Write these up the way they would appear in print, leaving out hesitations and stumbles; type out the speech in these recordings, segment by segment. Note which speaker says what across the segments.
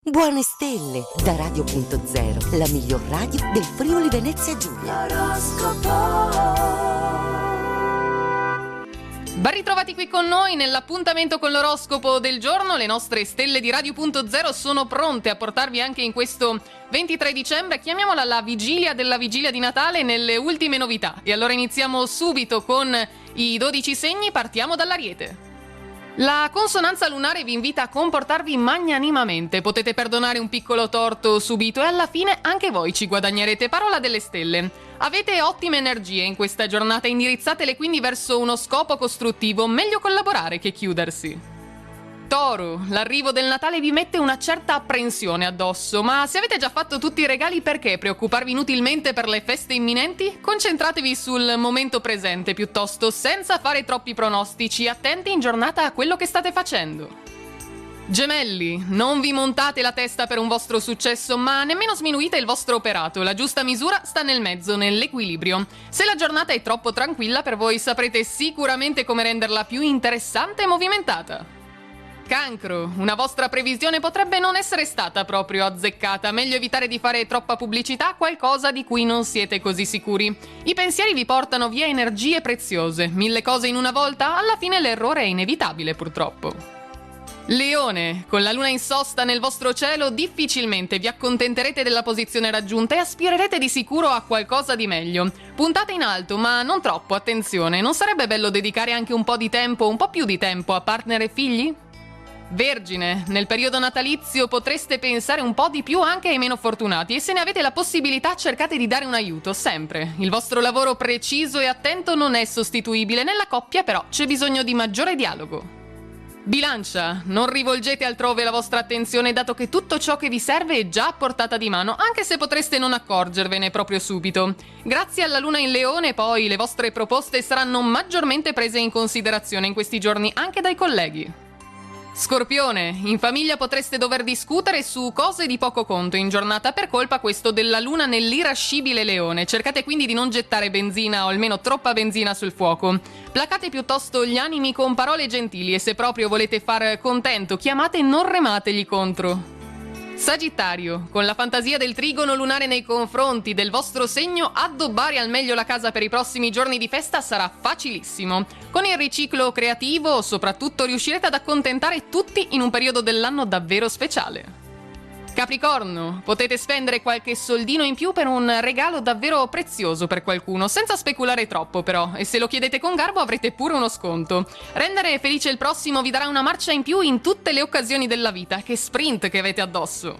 Speaker 1: Buone stelle da Radio.0, la miglior radio del Friuli Venezia Giulia.
Speaker 2: Ben ritrovati qui con noi nell'appuntamento con l'oroscopo del giorno. Le nostre stelle di Radio.0 sono pronte a portarvi anche in questo 23 dicembre, chiamiamola la vigilia della vigilia di Natale, nelle ultime novità. E allora iniziamo subito con i 12 segni, partiamo dall'Ariete. La consonanza lunare vi invita a comportarvi magnanimamente, potete perdonare un piccolo torto subito e alla fine anche voi ci guadagnerete. Parola delle stelle. Avete ottime energie in questa giornata, indirizzatele quindi verso uno scopo costruttivo, meglio collaborare che chiudersi. Toro, l'arrivo del Natale vi mette una certa apprensione addosso, ma se avete già fatto tutti i regali perché preoccuparvi inutilmente per le feste imminenti? Concentratevi sul momento presente piuttosto, senza fare troppi pronostici, attenti in giornata a quello che state facendo. Gemelli, non vi montate la testa per un vostro successo, ma nemmeno sminuite il vostro operato, la giusta misura sta nel mezzo, nell'equilibrio. Se la giornata è troppo tranquilla per voi saprete sicuramente come renderla più interessante e movimentata. Cancro, una vostra previsione potrebbe non essere stata proprio azzeccata, meglio evitare di fare troppa pubblicità a qualcosa di cui non siete così sicuri. I pensieri vi portano via energie preziose, 1000 cose in una volta, alla fine l'errore è inevitabile purtroppo. Leone, con la luna in sosta nel vostro cielo difficilmente vi accontenterete della posizione raggiunta e aspirerete di sicuro a qualcosa di meglio. Puntate in alto, ma non troppo, attenzione, non sarebbe bello dedicare anche un po' di tempo, un po' più di tempo a partner e figli? Vergine, nel periodo natalizio potreste pensare un po' di più anche ai meno fortunati e se ne avete la possibilità cercate di dare un aiuto, sempre. Il vostro lavoro preciso e attento non è sostituibile, nella coppia però c'è bisogno di maggiore dialogo. Bilancia, non rivolgete altrove la vostra attenzione dato che tutto ciò che vi serve è già a portata di mano, anche se potreste non accorgervene proprio subito. Grazie alla luna in Leone poi le vostre proposte saranno maggiormente prese in considerazione in questi giorni anche dai colleghi. Scorpione, in famiglia potreste dover discutere su cose di poco conto in giornata per colpa questo della luna nell'irascibile Leone. Cercate quindi di non gettare benzina o almeno troppa benzina sul fuoco. Placate piuttosto gli animi con parole gentili e se proprio volete far contento chiamate e non remategli contro. Sagittario, con la fantasia del trigono lunare nei confronti del vostro segno, addobbare al meglio la casa per i prossimi giorni di festa sarà facilissimo. Con il riciclo creativo, soprattutto, riuscirete ad accontentare tutti in un periodo dell'anno davvero speciale. Capricorno, potete spendere qualche soldino in più per un regalo davvero prezioso per qualcuno, senza speculare troppo però, e se lo chiedete con garbo avrete pure uno sconto. Rendere felice il prossimo vi darà una marcia in più in tutte le occasioni della vita, che sprint che avete addosso.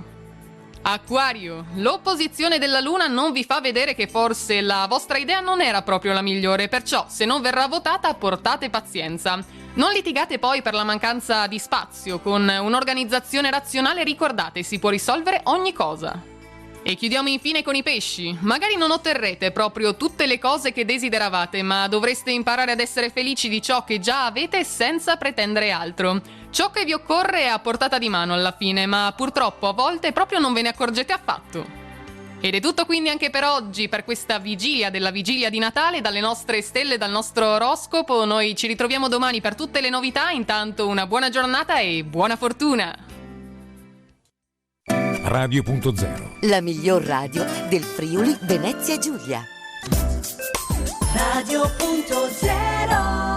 Speaker 2: Acquario, l'opposizione della luna non vi fa vedere che forse la vostra idea non era proprio la migliore, perciò se non verrà votata portate pazienza. Non litigate poi per la mancanza di spazio, con un'organizzazione razionale ricordate si può risolvere ogni cosa. E chiudiamo infine con i pesci. Magari non otterrete proprio tutte le cose che desideravate, ma dovreste imparare ad essere felici di ciò che già avete senza pretendere altro. Ciò che vi occorre è a portata di mano alla fine, ma purtroppo a volte proprio non ve ne accorgete affatto. Ed è tutto quindi anche per oggi, per questa vigilia della vigilia di Natale, dalle nostre stelle, dal nostro oroscopo. Noi ci ritroviamo domani per tutte le novità, intanto una buona giornata e buona fortuna!
Speaker 3: Radio.0,
Speaker 1: La miglior radio del Friuli Venezia Giulia.
Speaker 4: Radio.0